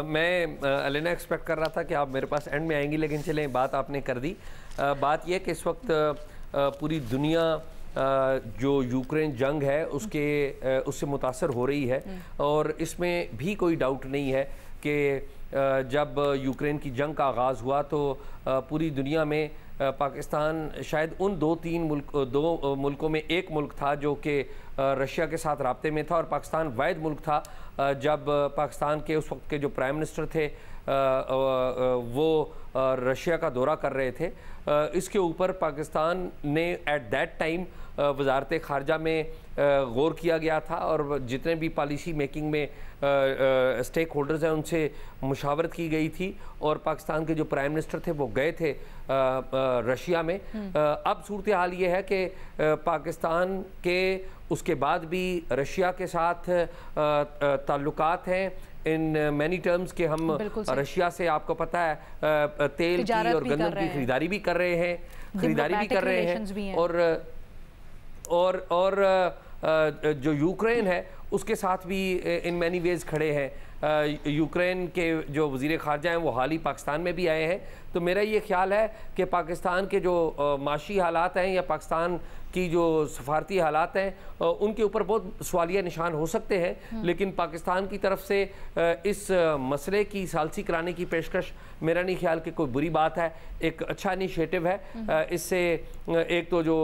मैं अलेना एक्सपेक्ट कर रहा था कि आप मेरे पास एंड में आएंगी, लेकिन चलें बात आपने कर दी। बात यह कि इस वक्त पूरी दुनिया जो यूक्रेन जंग है उससे मुतासर हो रही है और इसमें भी कोई डाउट नहीं है कि जब यूक्रेन की जंग का आगाज़ हुआ तो पूरी दुनिया में पाकिस्तान शायद उन दो मुल्कों में एक मुल्क था जो कि रशिया के साथ राब्ते में था और पाकिस्तान वाहिद मुल्क था जब पाकिस्तान के उस वक्त के जो प्राइम मिनिस्टर थे वो रशिया का दौरा कर रहे थे। इसके ऊपर पाकिस्तान ने एट दैट टाइम वजारत ख़ारजा में गौर किया गया था और जितने भी पॉलिसी मेकिंग में स्टेक होल्डर्स हैं उनसे मुशावरत की गई थी और पाकिस्तान के जो प्राइम मिनिस्टर थे वो गए थे रशिया में। अब सूरत हाल ये है कि पाकिस्तान के उसके बाद भी रशिया के साथ ताल्लुकात हैं इन मैनी टर्म्स के। हम रशिया से आपको पता है तेल की और गंदम की खरीदारी भी कर रहे हैं और जो यूक्रेन है उसके साथ भी इन मैनी वेज खड़े हैं। यूक्रेन के जो वज़ीर ख़ारजा हैं वो हाल ही पाकिस्तान में भी आए हैं। तो मेरा ये ख्याल है कि पाकिस्तान के जो माशी हालात हैं या पाकिस्तान की जो सफारती हालात हैं उनके ऊपर बहुत सवालिया निशान हो सकते हैं, लेकिन पाकिस्तान की तरफ से इस मसले की सालसी कराने की पेशकश मेरा नहीं ख्याल कि कोई बुरी बात है, एक अच्छा इनिशिएटिव है। इससे एक तो जो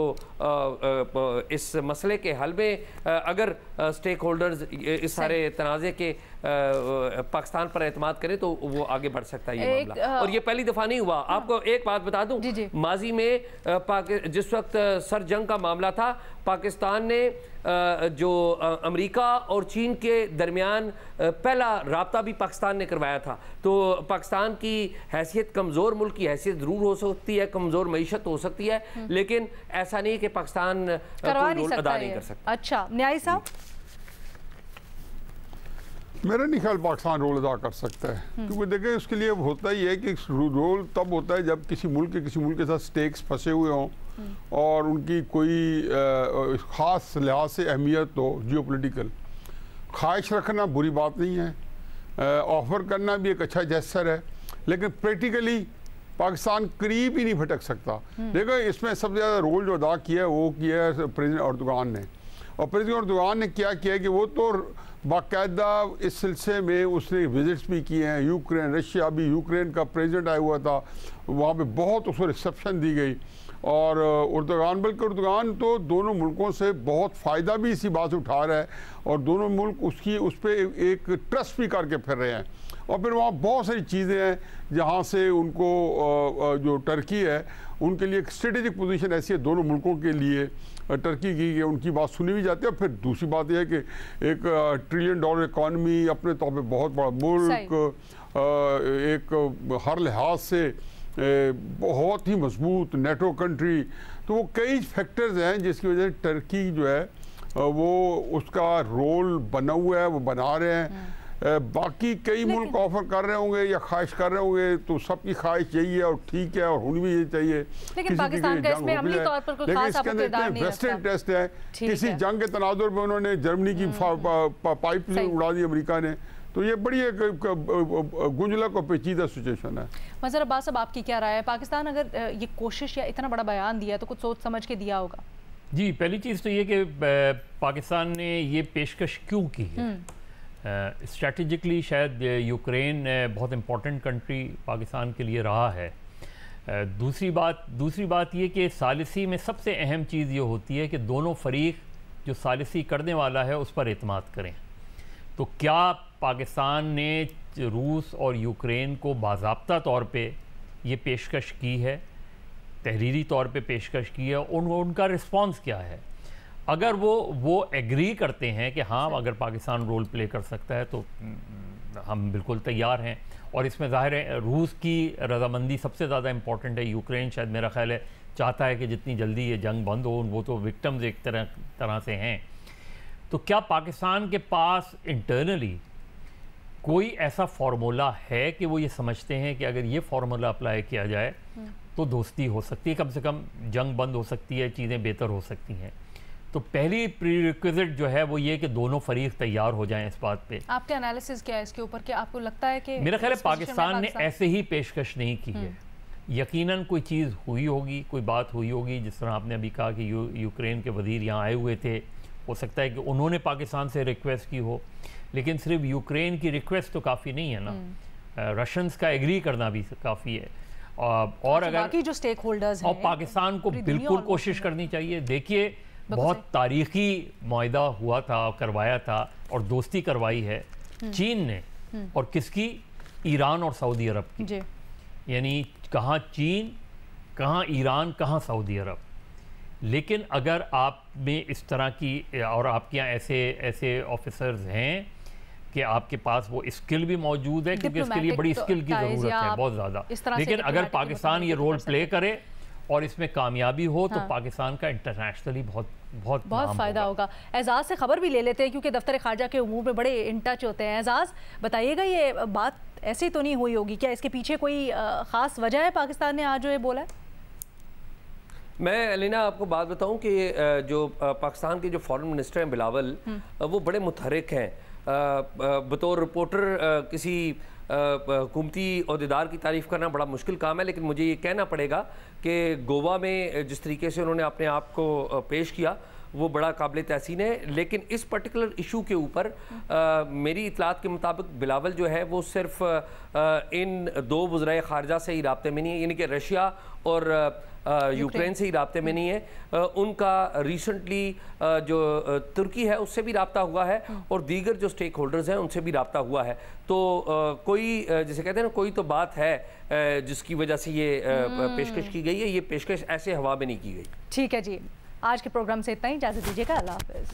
इस मसले के हल में अगर स्टेक होल्डर्स इस सारे तनाज़े के पाकिस्तान पर एतमाद करें तो वो आगे बढ़ सकता है ये मामला। और ये पहली दफ़ा नहीं हुआ। आपको एक बात बता दूं, माजी में जिस वक्त सर जंग का मामला था पाकिस्तान ने जो अमेरिका और चीन के दरमियान पहला राब्ता भी पाकिस्तान ने करवाया था। तो पाकिस्तान की हैसियत कमज़ोर मुल्क की हैसियत ज़रूर हो सकती है, कमज़ोर मईशत हो सकती है, लेकिन ऐसा नहीं कि पाकिस्तान कोई रोल अदा नहीं कर सकता। अच्छा, न्याय साहब? मेरा नहीं ख्याल पाकिस्तान रोल अदा कर सकता है, क्योंकि देखिए उसके लिए होता ही है कि रोल तब होता है जब किसी मुल्क के साथ स्टेक्स फंसे हुए हों और उनकी कोई ख़ास लिहाज से अहमियत हो। जियोपॉलिटिकल ख्वाहिश रखना बुरी बात नहीं है, ऑफ़र करना भी एक अच्छा जेस्चर है, लेकिन प्रैक्टिकली पाकिस्तान करीब ही नहीं भटक सकता। देखो इसमें सबसे ज़्यादा रोल जो अदा किया है वो किया है प्रेसिडेंट अर्दोगान ने। और प्रेसिडेंट अर्दोगान ने क्या किया कि वो तो बाकायदा इस सिलसिले में उसने विजिट्स भी किए हैं यूक्रेन, रशिया भी, यूक्रेन का प्रेसिडेंट आया हुआ था, वहाँ पे बहुत उसको रिसेप्शन दी गई। और अर्दोगान तो दोनों मुल्कों से बहुत फ़ायदा भी इसी बात से उठा रहा है और दोनों मुल्क उस पर एक ट्रस्ट भी करके फिर रहे हैं। और फिर वहाँ बहुत सारी चीज़ें हैं जहाँ से उनको जो टर्की है उनके लिए एक स्ट्रेटेजिक पोजीशन ऐसी है दोनों मुल्कों के लिए टर्की की, उनकी बात सुनी भी जाती है। और फिर दूसरी बात यह है कि एक $1 ट्रिलियन इकॉनमी, अपने तौर पे बहुत बड़ा मुल्क, एक हर लिहाज से बहुत ही मजबूत नेटो कंट्री, तो वो कई फैक्टर्स हैं जिसकी वजह से टर्की जो है वो उसका रोल बना हुआ है, वो बना रहे हैं। बाकी कई मुल्क ऑफर कर रहे होंगे या ख्वाहिश कर रहे होंगे, तो सबकी ख्वाहिश यही है और ठीक है और होनी भी ये चाहिए। लेकिन पाकिस्तान का इसमें अमली तौर पर कोई खास आपको किरदार नहीं वेस्ट इंटरेस्ट है। किसी जंग के तनाजुर में उन्होंने जर्मनी की पाइप उड़ा दी अमेरिका ने, तो ये बड़ी एक गुंजलक और पेचीदा सिचुएशन है। मज़हर अब्बास साहब, आपकी क्या राय है? पाकिस्तान अगर ये कोशिश या इतना बड़ा बयान दिया तो कुछ सोच समझ के दिया होगा? जी, पहली चीज़ तो ये कि पाकिस्तान ने ये पेशकश क्यों की है। स्ट्रैटेजिकली शायद यूक्रेन बहुत इम्पोर्टेंट कंट्री पाकिस्तान के लिए रहा है, दूसरी बात ये कि सालिसी में सबसे अहम चीज़ ये होती है कि दोनों फरीक जो सालिसी करने वाला है उस पर एतमाद करें। तो क्या पाकिस्तान ने रूस और यूक्रेन को बाज़ाब्ता तौर पे ये पेशकश की है, तहरीरी तौर पे पेशकश की है, उनका रिस्पांस क्या है? अगर वो एग्री करते हैं कि हाँ अगर पाकिस्तान रोल प्ले कर सकता है तो हम बिल्कुल तैयार हैं। और इसमें ज़ाहिर है रूस की रजामंदी सबसे ज़्यादा इम्पॉर्टेंट है। यूक्रेन शायद मेरा ख्याल है चाहता है कि जितनी जल्दी ये जंग बंद हो, वो तो विक्टिम्स एक तरह से हैं। तो क्या पाकिस्तान के पास इंटरनली कोई ऐसा फार्मूला है कि वो ये समझते हैं कि अगर ये फार्मूला अप्लाई किया जाए तो दोस्ती हो सकती है, कम से कम जंग बंद हो सकती है, चीज़ें बेहतर हो सकती हैं? तो पहली प्रीरिक्विजिट जो है वो ये कि दोनों फरीक तैयार हो जाएं इस बात पे। आपका एनालिसिस क्या है इसके ऊपर? कि आपको लगता है कि मेरा ख्याल है पाकिस्तान ने ऐसे ही पेशकश नहीं की है, यकीनन कोई चीज़ हुई होगी, कोई बात हुई होगी। जिस तरह आपने अभी कहा कि यूक्रेन के वज़ीर यहाँ आए हुए थे, हो सकता है कि उन्होंने पाकिस्तान से रिक्वेस्ट की हो, लेकिन सिर्फ यूक्रेन की रिक्वेस्ट तो काफ़ी नहीं है ना, रशियंस का एग्री करना भी काफ़ी है। और अगर बाकी जो स्टेक होल्डर्स हैं, और पाकिस्तान को बिल्कुल कोशिश करनी चाहिए। देखिए बहुत तारीखी मुआहदा हुआ था, करवाया था और दोस्ती करवाई है चीन ने, और किसकी? ईरान और सऊदी अरब की। यानी कहाँ चीन, कहाँ ईरान, कहाँ सऊदी अरब। लेकिन अगर आप में इस तरह की और आपके यहाँ ऐसे ऑफिसर्स हैं कि आपके पास वो स्किल भी मौजूद है, क्योंकि इसके लिए बड़ी स्किल की ज़रूरत है बहुत ज़्यादा। लेकिन अगर पाकिस्तान ये रोल प्ले करे और इसमें कामयाबी हो तो पाकिस्तान का इंटरनेशनली बहुत फ़ायदा होगा। एजाज से खबर भी ले लेते हैं क्योंकि दफ्तर खारजा के उमूर में बड़े इन टच होते हैं। एजाज बताइएगा, ये बात ऐसी तो नहीं हुई होगी, क्या इसके पीछे कोई ख़ास वजह है पाकिस्तान ने आज जो ये बोला है? मैं अलीना आपको बात बताऊं कि जो पाकिस्तान के जो फॉरेन मिनिस्टर हैं बिलावल, वो बड़े मुतहरिक हैं। बतौर रिपोर्टर किसी हुकूमती अहदेदार की तारीफ़ करना बड़ा मुश्किल काम है, लेकिन मुझे ये कहना पड़ेगा कि गोवा में जिस तरीके से उन्होंने अपने आप को पेश किया वो बड़ा काबिल तहसीन है। लेकिन इस पर्टिकुलर इशू के ऊपर मेरी इतलात के मुताबिक बिलावल जो है वो सिर्फ इन दो वज़राए ख़ारजा से ही राब्ते में नहीं है, यानी कि रशिया और यूक्रेन से ही राब्ते में नहीं है। उनका रिसेंटली जो तुर्की है उससे भी राब्ता हुआ है और दीगर जो स्टेक होल्डर्स हैं उनसे भी राब्ता हुआ है। तो कोई जिसे कहते हैं ना, कोई तो बात है जिसकी वजह से ये पेशकश की गई है। ये पेशकश ऐसे हवा में नहीं की गई। ठीक है जी, आज के प्रोग्राम से इतना ही, इजाज़त दीजिएगा, अल्लाह हाफ़िज़।